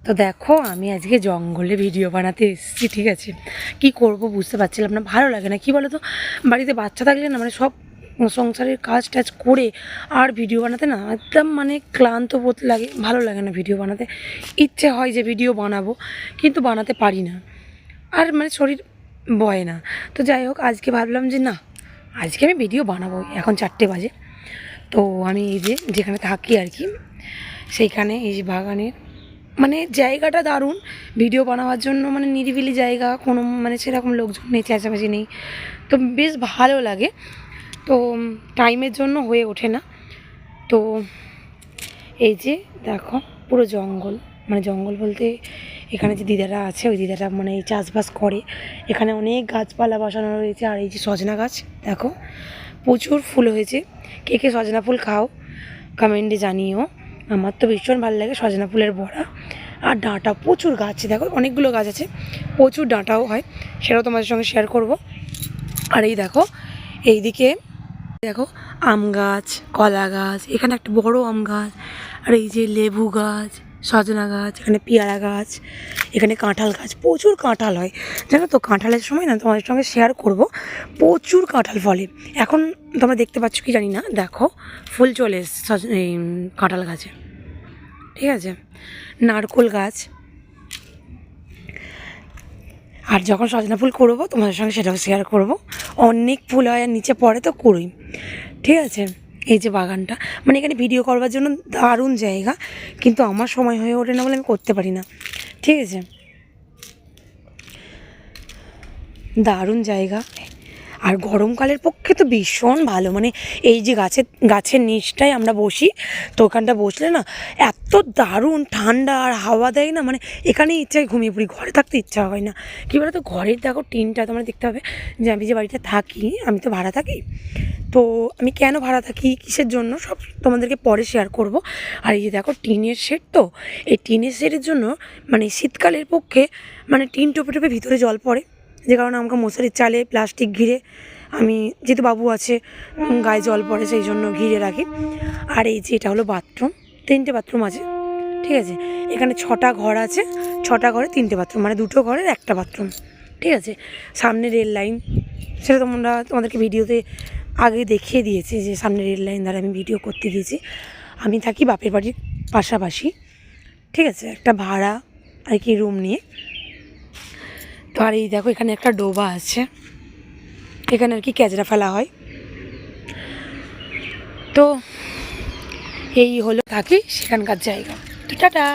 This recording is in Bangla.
তো দেখো আমি আজকে জঙ্গলে ভিডিও বানাতে এসেছি, ঠিক আছে। কি করব বুঝতে পারছিলাম না, ভালো লাগে না। কি বলো তো, বাড়িতে বাচ্চা থাকলে না মানে সব সংসারের কাজ টাজ করে আর ভিডিও বানাতে না একদম মানে ক্লান্ত বোধ লাগে, ভালো লাগে না ভিডিও বানাতে। ইচ্ছে হয় যে ভিডিও বানাবো, কিন্তু বানাতে পারি না, আর মানে শরীর বয় না। তো যাই হোক, আজকে ভাবলাম যে না, আজকে আমি ভিডিও বানাবো। এখন 4টে বাজে। তো আমি এই যে যেখানে থাকি আর কি, সেইখানে এই যে বাগানের মানে জায়গাটা দারুণ ভিডিও বানাবার জন্য, মানে নিরিবিলি জায়গা, কোনো মানে সেরকম লোকজন নেই, চেঁচামেচি নেই, তো বেশ ভালো লাগে। তো টাইমের জন্য হয়ে ওঠে না। তো এই যে দেখো পুরো জঙ্গল, মানে জঙ্গল বলতে এখানে যে দিদারা আছে, ওই দিদারা মানে এই চাষবাস করে। এখানে অনেক গাছপালা বসানো রয়েছে। আর এই যে সজনা গাছ দেখো, প্রচুর ফুল হয়েছে। কে কে সজনা ফুল খাও কমেন্টে জানিও। আমার তো ভীষণ ভালো লাগে সজনা ফুলের বড়া। আর ডাঁটা প্রচুর গাছ, দেখো অনেকগুলো গাছ আছে, প্রচুর ডাঁটাও হয়, সেটাও তোমাদের সঙ্গে শেয়ার করব। আর এই দেখো এইদিকে দেখো আম গাছ, কলা গাছ, এখানে একটা বড় আম গাছ, আর এই যে লেবু গাছ, সজনা গাছ, এখানে পেয়ারা গাছ, এখানে কাঁঠাল গাছ, প্রচুর কাঁঠাল হয় জানো তো। কাঁঠালের সময় না তোমাদের সঙ্গে শেয়ার করব, প্রচুর কাঁঠাল ফলে। এখন তোমরা দেখতে পাচ্ছ কি জানি না, দেখো ফুল চলে এসছে এই কাঁঠাল গাছে, ঠিক আছে। নারকোল গাছ, আর যখন সজনা ফুল করবো তোমাদের সঙ্গে সেটাও শেয়ার করব। অনেক ফুল হয় আর নিচে পড়ে তো কুড়ি, ঠিক আছে। এই যে বাগানটা, মানে এখানে ভিডিও করবার জন্য দারুণ জায়গা, কিন্তু আমার সময় হয়ে ওঠে না বলে আমি করতে পারি না, ঠিক আছে। দারুণ জায়গা, আর গরমকালের পক্ষে তো ভীষণ ভালো। মানে এই যে গাছের নিচটায় আমরা বসি, তো ওখানটা বসলে না এত দারুণ ঠান্ডা আর হাওয়া দেয় না, মানে এখানেই ইচ্ছায় ঘুমিয়ে পড়ি, ঘরে থাকতে ইচ্ছা হয় না। কী বলো তো, ঘরের দেখো টিনটা তোমরা দেখতে হবে যে আমি যে বাড়িতে থাকি, আমি তো ভাড়া থাকি। তো আমি কেন ভাড়া থাকি, কিসের জন্য, সব তোমাদেরকে পরে শেয়ার করব। আর এই যে দেখো টিনের শেড, তো এই টিনের শেডের জন্য মানে শীতকালের পক্ষে মানে টিন টোপে টোপে ভিতরে জল পড়ে, যে কারণে আমাকে মশারির চালে প্লাস্টিক ঘিরে, আমি যেহেতু বাবু আছে গায়ে জল পড়ে সেই জন্য ঘিরে রাখি। আর এই যে এটা হলো বাথরুম, 3টে বাথরুম আছে, ঠিক আছে। এখানে 6টা ঘর আছে, 6টা ঘরে 3টে বাথরুম, মানে 2টো ঘরের একটা বাথরুম, ঠিক আছে। সামনে রেল লাইন, সেটা তোমাদেরকে ভিডিওতে আগে দেখিয়ে দিয়েছি যে সামনে রেল লাইন দ্বারা আমি ভিডিও করতে গিয়েছি। আমি থাকি বাপের বাড়ির পাশাপাশি, ঠিক আছে, একটা ভাড়া আর কি রুম নিয়ে। তো আর এই দেখো এখানে একটা ডোবা আছে, এখানে আর কি ক্যাচড়া ফেলা হয়। তো এই হলো থাকি সেখানকার জায়গা। তো টাটা।